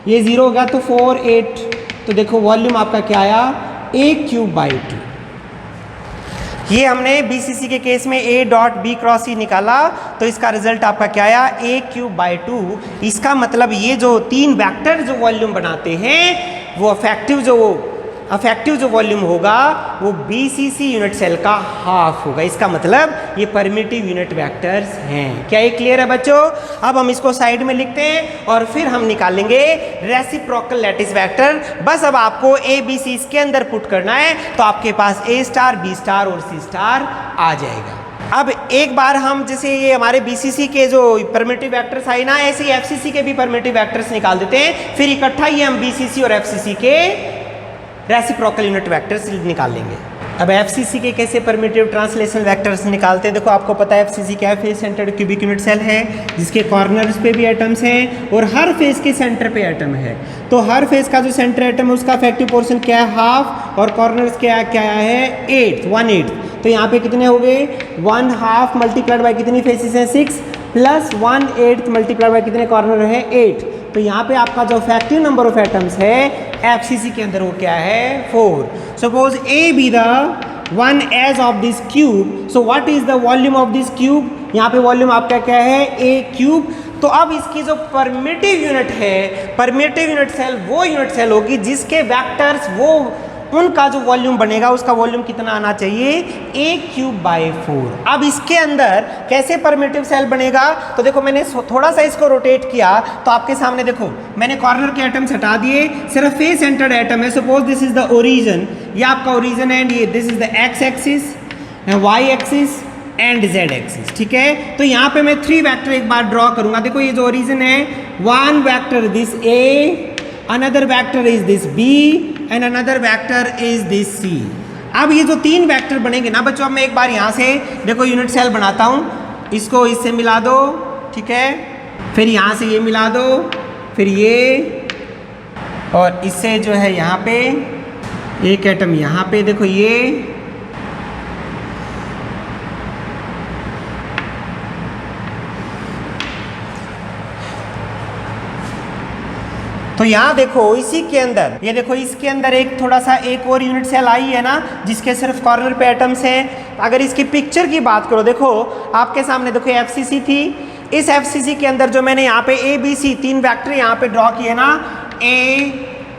ये 0 हो गया तो 4 8, तो देखो वॉल्यूम आपका क्या आया a³/2। ये हमने BCC के केस में A.B×C निकाला, तो इसका रिजल्ट आपका क्या आया a³/2। इसका मतलब ये जो 3 वेक्टर जो वॉल्यूम बनाते हैं वो अफेक्टिव जो वॉल्यूम होगा वो BCC यूनिट सेल का हाफ होगा। इसका मतलब ये परमिटिव यूनिट वेक्टर्स हैं। क्या ये क्लियर है बच्चों? अब हम इसको साइड में लिखते हैं और फिर हम निकालेंगे रेसिप्रोकल लैटिस वेक्टर। बस अब आपको ABC इसके अंदर पुट करना है, तो आपके पास A स्टार, B स्टार और C स्टार आ जाएगा। अब एक बार हम जैसे ये हमारे BCC के जो परमिटिव वेक्टर्स आए ना, ऐसे ही FCC के भी परमिटिव वेक्टर्स निकाल देते हैं, फिर इकट्ठा ही हम BCC और FCC के रेसिप्रोकल यूनिट वेक्टर्स निकाल लेंगे। अब FCC के कैसे परमिटिव ट्रांसलेशन वेक्टर्स निकालते हैं? देखो आपको पता है FCC क्या है, face centred cubic unit cell है जिसके कॉर्नर्स पे भी एटम्स हैं और हर फेस के सेंटर पे एटम है। तो हर फेस का जो सेंटर एटम है उसका इफेक्टिव पोर्शन क्या है, हाफ, और कॉर्नर्स क्या है 1/8। तो यहाँ पे कितने हो गए 1/2 मल्टीप्लाइड बाय कितनी फेसिस हैं 6 प्लस 1/8 मल्टीप्लाइड बाय कितने कॉर्नर है 8। तो यहाँ पे आपका जो इफेक्टिव नंबर ऑफ एटम्स है FCC के अंदर वो क्या है 4। Suppose A be the one edge of this cube, so what is the volume of this cube? यहाँ पे वॉल्यूम आपका क्या है A³। तो अब इसकी जो परमिटिव यूनिट है, परमिटिव यूनिट सेल वो यूनिट सेल होगी जिसके वेक्टर्स वो उनका जो वॉल्यूम बनेगा उसका वॉल्यूम कितना आना चाहिए A³/4। अब इसके अंदर कैसे परमिटिव सेल बनेगा? तो देखो मैंने थोड़ा सा इसको रोटेट किया तो आपके सामने देखो मैंने कॉर्नर के एटम्स हटा दिए, सिर्फ फेस सेंटर्ड एटम है। Suppose this is the origin, ये आपका ओरिजिन है, ये this is the X axis, Y axis and Z axis, ठीक है। तो यहाँ पे मैं 3 वेक्टर एक बार ड्रॉ करूंगा। देखो ये जो ओरिजिन है, 1 vector this A, another vector is this B and another vector is this C। अब ये जो 3 वेक्टर बनेंगे ना बच्चों, अब मैं एक बार यहाँ से देखो यूनिट सेल बनाता हूँ, इसको इससे मिला दो, ठीक है, फिर यहाँ से ये मिला दो, फिर ये, और इससे जो है यहाँ पे एक एटम यहाँ पे देखो ये, तो यहाँ देखो इसी के अंदर, ये देखो इसके अंदर एक थोड़ा सा एक और यूनिट सेल आई है ना जिसके सिर्फ कॉर्नर पे एटम्स हैं। अगर इसकी पिक्चर की बात करो, देखो आपके सामने देखो FCC थी, इस FCC के अंदर जो मैंने यहाँ पे ABC 3 वेक्टर यहाँ पे ड्रॉ किए ना,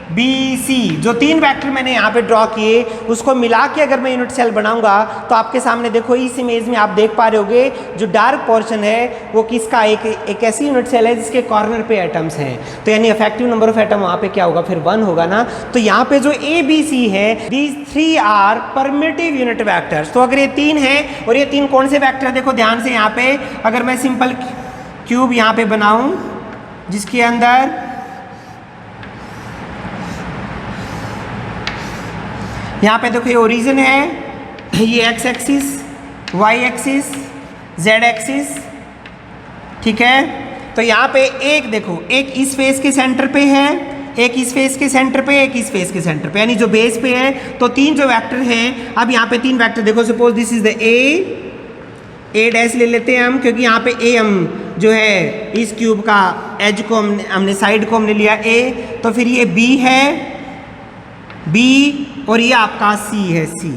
ABC जो 3 वेक्टर मैंने यहाँ पे ड्रॉ किए उसको मिला के अगर मैं यूनिट सेल बनाऊंगा तो आपके सामने देखो इस इमेज में आप देख पा रहे होगे जो डार्क पोर्शन है वो किसका, एक ऐसी यूनिट सेल है जिसके कॉर्नर पे एटम्स हैं। तो यानी इफेक्टिव नंबर ऑफ एटम वहाँ पे क्या होगा, फिर 1 होगा ना। तो यहाँ पे जो ABC है, these 3 are primitive unit vectors. तो अगर ये 3 है और ये 3 कौन से वेक्टर है, देखो ध्यान से यहाँ पे अगर मैं सिंपल क्यूब यहाँ पे बनाऊँ जिसके अंदर यहाँ पे देखो ये ओरिजिन है, ये X axis, Y axis, Z axis, ठीक है। तो यहाँ पे एक देखो, एक इस फेस के सेंटर पे है, एक इस फेस के सेंटर पे, एक इस फेस के सेंटर पे, यानी जो बेस पे है। तो 3 जो वेक्टर हैं, अब यहाँ पे 3 वेक्टर देखो, suppose this is the A dash ले लेते हैं हम, क्योंकि यहाँ पे A हम जो है इस क्यूब का एज को हमने साइड को हमने लिया A, तो फिर ये B है, B, और ये आपका C है, C,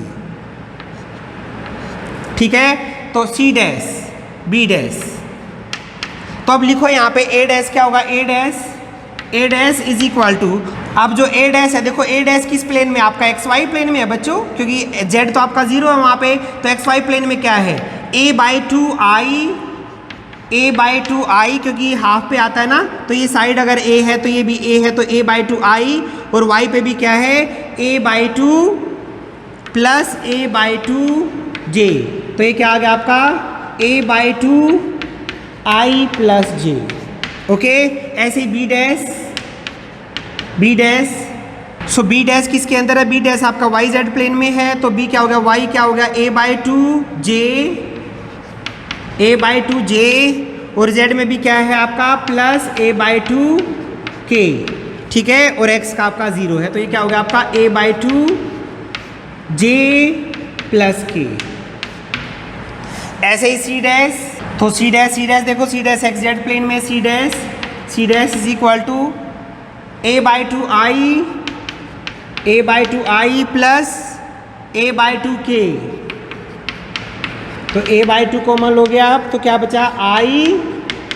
ठीक है। तो C डैश, B डैश, तो अब लिखो यहाँ पे A डैश क्या होगा, A dash is equal to, अब जो A डैश है देखो A डैश किस प्लेन में, आपका XY प्लेन में है बच्चों, क्योंकि Z तो आपका 0 है वहाँ पे, तो XY प्लेन में क्या है A/2I, क्योंकि हाफ पे आता है ना, तो ये साइड अगर A है तो ये भी A है, तो A/2I, और Y पे भी क्या है A/2 प्लस A/2J, तो ये क्या आ गया आपका A/2I प्लस J, ओके। ऐसे B dash so B dash किसके अंदर है, बी डैश आपका वाई जेड प्लेन में है, तो बी क्या हो गया, वाई क्या हो गया a/2 j, और जेड में भी क्या है आपका प्लस a/2 k, ठीक है, और x का आपका 0 है, तो ये क्या हो गया आपका a/2 j प्लस k। ऐसे ही सी डैश, तो सी डैश देखो, C dash X Z plane में C dash is equal to a/2 i plus a/2 k, तो a/2 कॉमन हो गया आप, तो क्या बचा i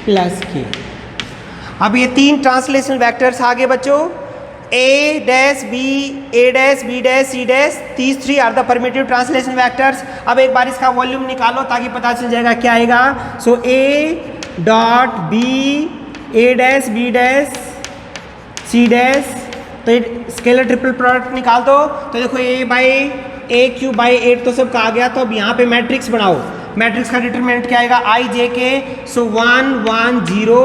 प्लस k। अब ये तीन ट्रांसलेशन वेक्टर्स आगे बच्चों, a dash b dash c dash, these three are the permittive translation vectors। अब एक बार इसका वॉल्यूम निकालो ताकि पता चल जाएगा क्या आएगा। सो a dot b, a dash b dash c dash, तो स्केलर ट्रिपल प्रोडक्ट निकाल दो, तो देखो a/8 तो सबका आ गया। तो अब यहाँ पे मैट्रिक्स बनाओ, मैट्रिक्स का डिटरमिनेंट क्या आएगा, i j k, so 1 1 0,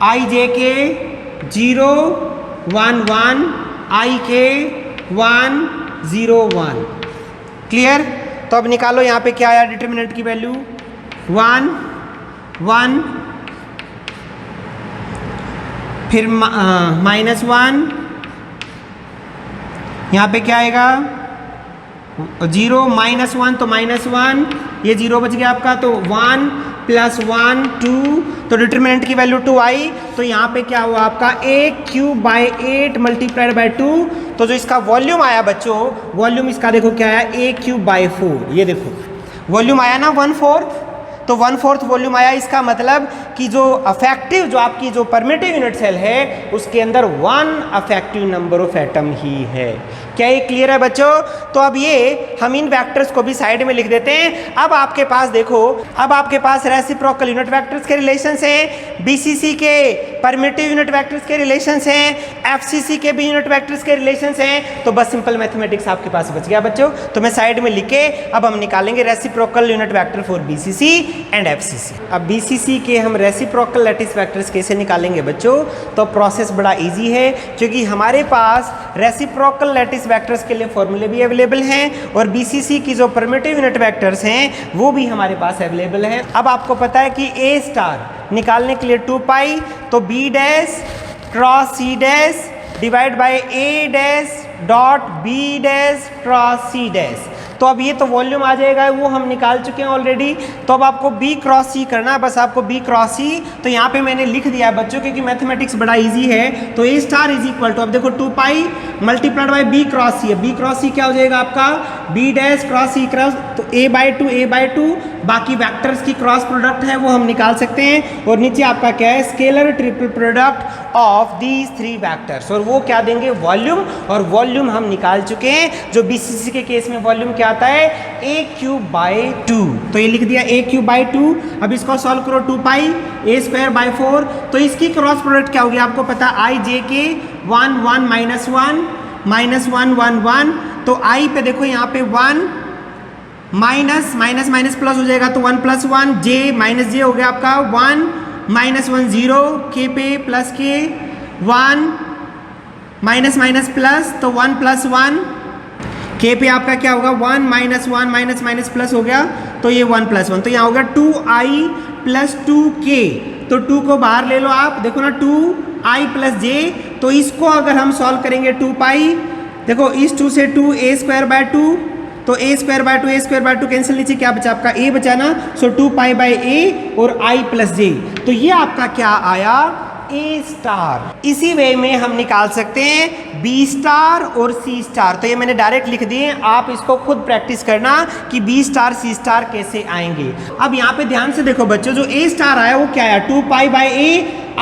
i j k 0 1 1, i k 1 0 1, clear. तो अब निकालो यहाँ पे क्या आया डिटरमिनेंट की वैल्यू, 1 1, फिर -1, यहाँ पे क्या आएगा 0 -1, तो -1, ये 0 बच गया आपका, तो 1 + 1 2, तो डिटरमिनेंट की वैल्यू 2 आई। तो यहाँ पे क्या हुआ आपका a/8 × 2, तो जो इसका वॉल्यूम आया बच्चों, वॉल्यूम इसका देखो क्या आया a/4, ये देखो वॉल्यूम आया ना 1/4, तो 1/4 वॉल्यूम आया। इसका मतलब कि जो अफेक्टिव, जो आपकी जो परमिटिव यूनिट सेल है उसके अंदर 1 अफेक्टिव नंबर ऑफ एटम ही है। क्या ये क्लियर है बच्चों। तो अब ये हम इन वेक्टर्स को भी साइड में लिख देते हैं। अब आपके पास देखो, अब आपके पास रेसिप्रोकल यूनिट वेक्टर्स के रिलेशंस हैं, बीसीसी के परमिटिव यूनिट वेक्टर्स के रिलेशंस हैं, एफसीसी के भी यूनिट वेक्टर्स के रिलेशंस हैं। तो बस सिंपल मैथमेटिक्स आपके पास बच गया बच्चों। तो मैं साइड में लिख के अब हम निकालेंगे reciprocal unit vector for BCC and FCC. अब बीसीसी के हम रेसिप्रोकल लैटिस वेक्टर्स कैसे निकालेंगे बच्चों, तो प्रोसेस बड़ा इजी है, क्योंकि हमारे पास रेसिप्रोकल लैटिस वेक्टर्स के लिए फॉर्मूले भी अवेलेबल हैं और बीसीसी की जो परमिटिव यूनिट वेक्टर्स हैं वो भी हमारे पास अवेलेबल हैं। अब आपको पता है कि ए स्टार निकालने के लिए 2 पाई, तो B dash cross C dash divide by A dash dot B dash cross C dash. तो अब ये तो वॉल्यूम आ जाएगा, वो हम निकाल चुके हैं ऑलरेडी। तो अब आपको बी क्रॉस सी करना है, बस आपको बी क्रॉस सी। तो यहाँ पे मैंने लिख दिया बच्चों, क्योंकि मैथमेटिक्स बड़ा इजी है। तो A star is equal to, अब देखो 2 pi multiplied by B cross C है। बी क्रॉस सी क्या हो जाएगा आपका, B dash cross C cross, तो a/2 बाकी वैक्टर्स की क्रॉस प्रोडक्ट है वो हम निकाल सकते हैं। और नीचे आपका क्या है, scalar triple product of these 3 vectors, और वो क्या देंगे, वॉल्यूम। और वॉल्यूम हम निकाल चुके हैं। जो बीसीसी के केस में वॉल्यूम क्या आता है, a³/2। तो ये लिख दिया a³/2। अब इसको सॉल्व करो, 2 पाई a²/4। तो इसकी क्रॉस प्रोडक्ट क्या होगी आपको पता, i/j 1 1 -1 -1 1 1। तो i पे देखो यहाँ पे 1 माइनस माइनस माइनस प्लस हो जाएगा, तो 1 + 1 j माइनस j हो गया आपका 1 -1 0, k पे plus k 1 minus minus plus, तो 1 + 1 k पे आपका क्या होगा 1 -1 माइनस माइनस प्लस हो गया, तो ये 1 + 1, तो यहाँ होगा 2i + 2k। तो 2 को बाहर ले लो आप, देखो ना 2i + j। तो इसको अगर हम सॉल्व करेंगे 2 पाई, देखो इस 2 से 2 a²/2, तो a²/2 कैंसिल, नीचे क्या बचा आपका a बचा ना। सो 2 पाई बाय a और i + j, तो ये आपका क्या आया, ए स्टार। इसी वे में हम निकाल सकते हैं बी स्टार और सी स्टार। तो ये मैंने डायरेक्ट लिख दिए, आप इसको खुद प्रैक्टिस करना कि बी स्टार सी स्टार कैसे आएंगे। अब यहाँ पे ध्यान से देखो बच्चों, जो ए स्टार आया वो क्या आया, 2 pi by a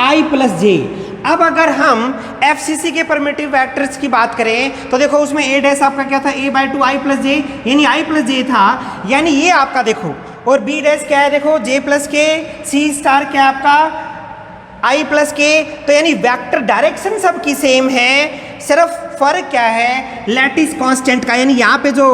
i + j। अब अगर हम एफसीसी के परमिटिव वेक्टर्स की बात करें तो देखो उसमें a डैश आपका क्या था, a/2 i + j, यानी i + j था, यानी ये आपका देखो। और b डैश क्या है, देखो j + k, सी स्टार क्या है आपका i + k। तो यानी वेक्टर डायरेक्शन सबकी सेम है, सिर्फ फर्क क्या है, लैटिस कांस्टेंट का। यानी यहाँ पे जो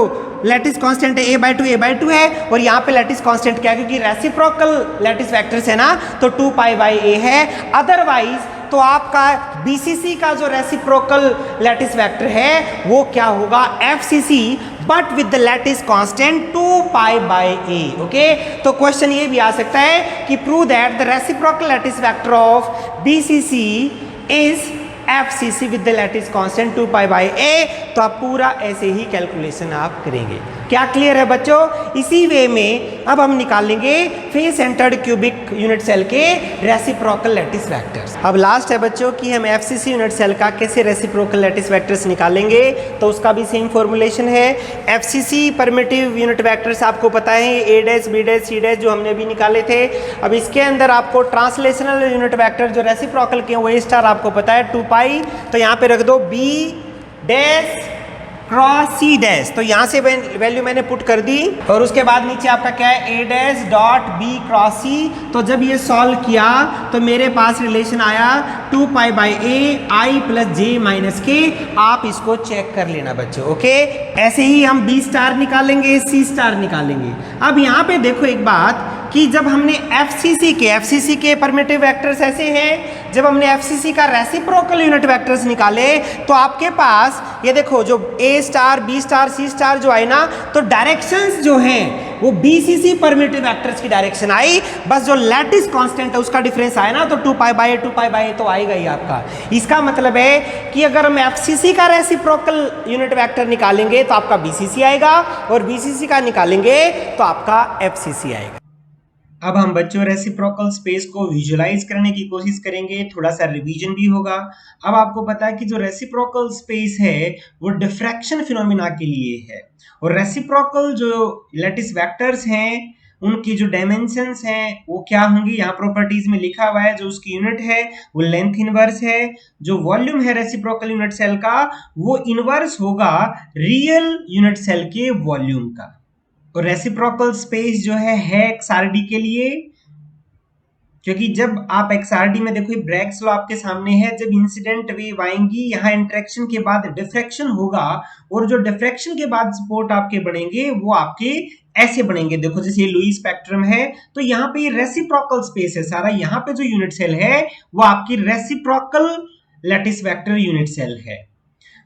लैटिस कांस्टेंट है a/2 है, और यहाँ पे लैटिस कांस्टेंट क्या है, क्योंकि रेसिप्रोकल लैटिस वेक्टर्स है ना, तो 2 पाई बाय a है। अदरवाइज तो आपका BCC का जो रेसिप्रोकल लैटिस वेक्टर है वो क्या होगा, FCC, but with the lattice constant 2 pi by a। Okay, तो क्वेश्चन ये भी आ सकता है कि prove that the reciprocal lattice vector of BCC is FCC with the lattice constant 2 pi by a। तो आप पूरा ऐसे ही कैलकुलेशन आप करेंगे। क्या क्लियर है बच्चों? इसी वे में अब हम निकालेंगे face centred cubic unit cell के रेसिप्रोकल लैटिस वेक्टर्स। अब लास्ट है बच्चों कि हम FCC यूनिट सेल का कैसे रेसिप्रोकल लैटिस वेक्टर्स निकालेंगे, तो उसका भी सेम फॉर्मूलेशन है। FCC परमिटिव यूनिट वेक्टर्स आपको पता है A dash B dash C dash जो हमने भी निकाले थे। अब इसके अंदर आपको ट्रांसलेशनल यूनिट वेक्टर जो रेसिप्रोकल के वो स्टार आपको पता है 2 पाई, तो यहाँ पे रख दो B dash cross C dash, तो यहाँ से वैल्यू मैंने पुट कर दी और उसके बाद नीचे आपका क्या है A dash dot B cross C। तो जब ये सॉल्व किया तो मेरे पास रिलेशन आया 2 pi by A I plus J minus K। आप इसको चेक कर लेना बच्चों। ओके, ऐसे ही हम B स्टार निकालेंगे, C स्टार निकालेंगे। अब यहाँ पे देखो एक बात कि जब हमने FCC के परमिटिव वेक्टर्स ऐसे हैं, जब हमने FCC का रेसिप्रोकल यूनिट वेक्टर्स निकाले तो आपके पास ये देखो जो A star B star C star जो आई ना, तो डायरेक्शंस जो हैं वो BCC परमिटिव वेक्टर्स की डायरेक्शन आई, बस जो लैटिस कांस्टेंट है उसका डिफरेंस आया ना, तो 2 पाई बाय A तो आएगा ही आपका। इसका मतलब है कि अगर हम FCC का रेसिप्रोकल यूनिट वेक्टर निकालेंगे तो आपका BCC आएगा और BCC का निकालेंगे तो आपका FCC आएगा। अब हम बच्चों रेसिप्रोकल स्पेस को विजुलाइज करने की कोशिश करेंगे, थोड़ा सा रिवीजन भी होगा। अब आपको पता है कि जो रेसिप्रोकल स्पेस है वो डिफ्रैक्शन फिनोमिना के लिए है, और रेसिप्रोकल जो लैटिस वेक्टर्स हैं उनकी जो डायमेंशंस हैं वो क्या होंगी, यहाँ प्रॉपर्टीज में लिखा हुआ है। जो उसकी यूनिट है वो लेंथ इनवर्स है, जो वॉल्यूम है रेसिप्रोकल यूनिट सेल का वो इनवर्स होगा रियल यूनिट सेल के वॉल्यूम का। और रेसिप्रोकल स्पेस जो है XRD के लिए, क्योंकि जब आप XRD में देखो ब्रैग्स लॉ आपके सामने है, जब इंसिडेंट वेव आएंगी यहाँ इंटरेक्शन के बाद डिफ्रैक्शन होगा, और जो डिफ्रैक्शन के बाद स्पॉट आपके बनेंगे वो आपके ऐसे बनेंगे। देखो जैसे लुईस स्पेक्ट्रम है, तो यहाँ पे रेसिप्रोकल स्पेस है सारा, यहाँ पे जो यूनिट सेल है वो आपकी reciprocal lattice vector unit cell है।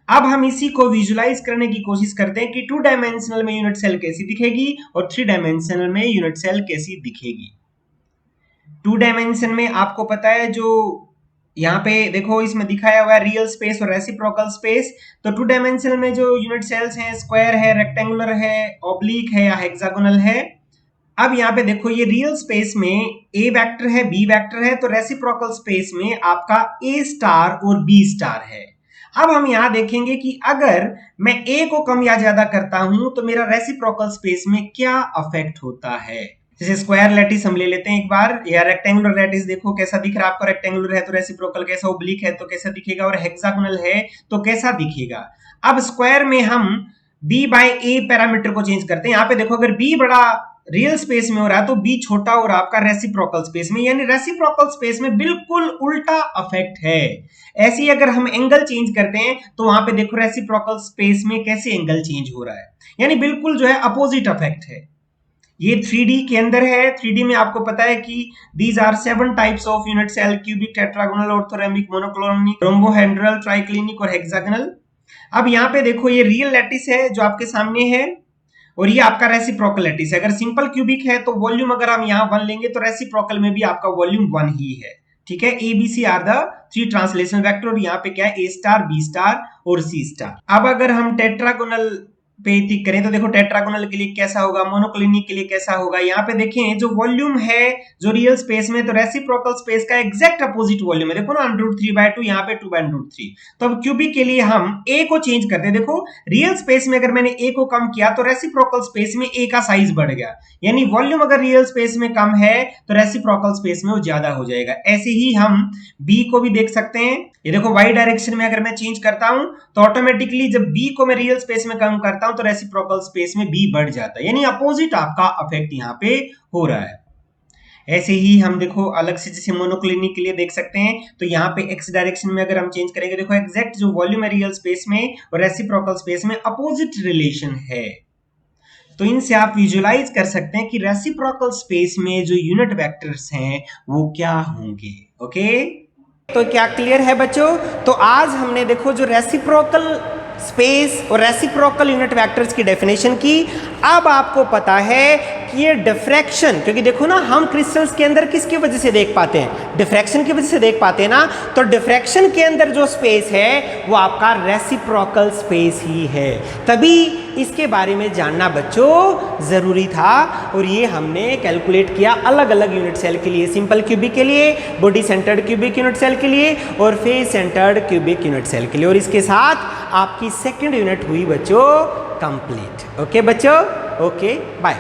अब हम इसी को विजुलाइज करने की कोशिश करते हैं कि 2 डायमेंशनल में यूनिट सेल कैसी दिखेगी और 3 डायमेंशनल में यूनिट सेल कैसी दिखेगी। 2 डायमेंशन में आपको पता है जो यहाँ पे देखो इसमें दिखाया हुआ है रियल स्पेस और रेसिप्रोकल स्पेस। तो 2 डायमेंशनल में जो यूनिट सेल्स हैं स्क्वायर है, रेक्टेंगुलर है, ऑब्लिक है या हेक्सागोनल है। अब यहाँ पे देखो ये रियल स्पेस में A वेक्टर है, B वेक्टर है, तो रेसिप्रोकल स्पेस में आपका A स्टार और B स्टार है। अब हम यहां देखेंगे कि अगर मैं A को कम या ज्यादा करता हूं तो मेरा रेसिप्रोकल स्पेस में क्या अफेक्ट होता है। जैसे स्क्वायर लैटिस हम ले लेते हैं एक बार, या रेक्टेंगुलर लैटिस देखो कैसा दिख रहा है आपको। रेक्टेंगुलर है तो रेसिप्रोकल कैसा, ओब्लिक है तो कैसा दिखेगा, और हेक्सागोनल है तो कैसा दिखेगा। अब स्क्वायर में हम B बाय A पैरामीटर को चेंज करते हैं। यहाँ पे देखो अगर B बड़ा रियल स्पेस में हो रहा है तो B छोटा हो रहा है आपका रेसिप्रोकल स्पेस में, यानी रेसिप्रोकल स्पेस में बिल्कुल उल्टा अफेक्ट है। ऐसे ही अगर हम एंगल चेंज करते हैं तो वहां पे देखो रेसिप्रोकल स्पेस में कैसे एंगल चेंज हो रहा है, यानी बिल्कुल जो है अपोजिट अफेक्ट है। ये 3D के अंदर है। 3D में आपको पता है कि these are 7 types of unit cell, cubic, tetragonal, orthorhombic, monoclinic, rhombohedral, triclinic और hexagonal। अब यहाँ पे देखो ये रियल लैटिस है जो आपके सामने है, और ये आपका रेसिप्रोकल लैटिस है। अगर सिंपल क्यूबिक है तो वॉल्यूम अगर हम यहाँ 1 लेंगे तो रेसिप्रोकल में भी आपका वॉल्यूम 1 ही है। ठीक है, ABC are the 3 translation vector, और यहाँ पे क्या है A स्टार, B स्टार और C स्टार। अब अगर हम टेट्रागोनल पे टिक करें तो देखो टेट्रागोनल के लिए कैसा होगा, मोनोक्लिनिक के लिए कैसा होगा। यहाँ पे देखें जो वॉल्यूम है जो रियल स्पेस में, तो रेसिप्रोकल स्पेस का एग्जैक्ट अपोजिट वॉल्यूम है। देखो ना √3/2, यहाँ पे 2/√3। तो अब क्यूबिक के लिए हम A को चेंज करते हैं। देखो रियल स्पेस में अगर मैंने A को कम किया तो रेसिप्रोकल स्पेस में A का साइज बढ़ गया, यानी वॉल्यूम अगर रियल स्पेस में कम है तो रेसिप्रोकल स्पेस में वो ज्यादा हो जाएगा। ऐसे ही हम B को भी देख सकते हैं। ये देखो y डायरेक्शन में अगर मैं चेंज करता हूं तो ऑटोमेटिकली जब B को मैं रियल स्पेस में कम करता हूं तो रेसिप्रोकल स्पेस में B बढ़ जाता है, यानी अपोजिट आपका अफेक्ट यहाँ पे हो रहा है। ऐसे ही हम देखो अलग से जैसे मोनोक्लिनिक के लिए देख सकते हैं, तो यहाँ पे x डायरेक्शन में अगर हम चेंज करेंगे, देखो एग्जैक्ट जो वॉल्यूम है रियल स्पेस में और रेसिप्रोकल स्पेस में अपोजिट रिलेशन है। तो इनसे आप विजुलाइज कर सकते हैं कि रेसिप्रोकल स्पेस में जो यूनिट वेक्टर्स हैं वो क्या होंगे। ओके, तो क्या क्लियर है बच्चों? तो आज हमने देखो जो रेसिप्रोकल स्पेस और रेसिप्रोकल यूनिट वेक्टर्स की डेफिनेशन की। अब आपको पता है कि ये डिफ्रैक्शन, क्योंकि देखो ना हम क्रिस्टल्स के अंदर किसकी वजह से देख पाते हैं? डिफ्रैक्शन की वजह से देख पाते हैं ना। तो डिफ्रैक्शन के अंदर जो स्पेस है वो आपका रेसिप्रोकल स्पेस ही है, तभी इसके बारे में जानना बच्चों जरूरी था। और ये हमने कैलकुलेट किया अलग अलग यूनिट सेल के लिए, सिंपल क्यूबिक के लिए, body centred cubic unit cell के लिए और face centred cubic unit cell के लिए। और इसके साथ आपकी सेकंड यूनिट हुई बच्चों कंप्लीट। ओके बच्चों, ओके बाय।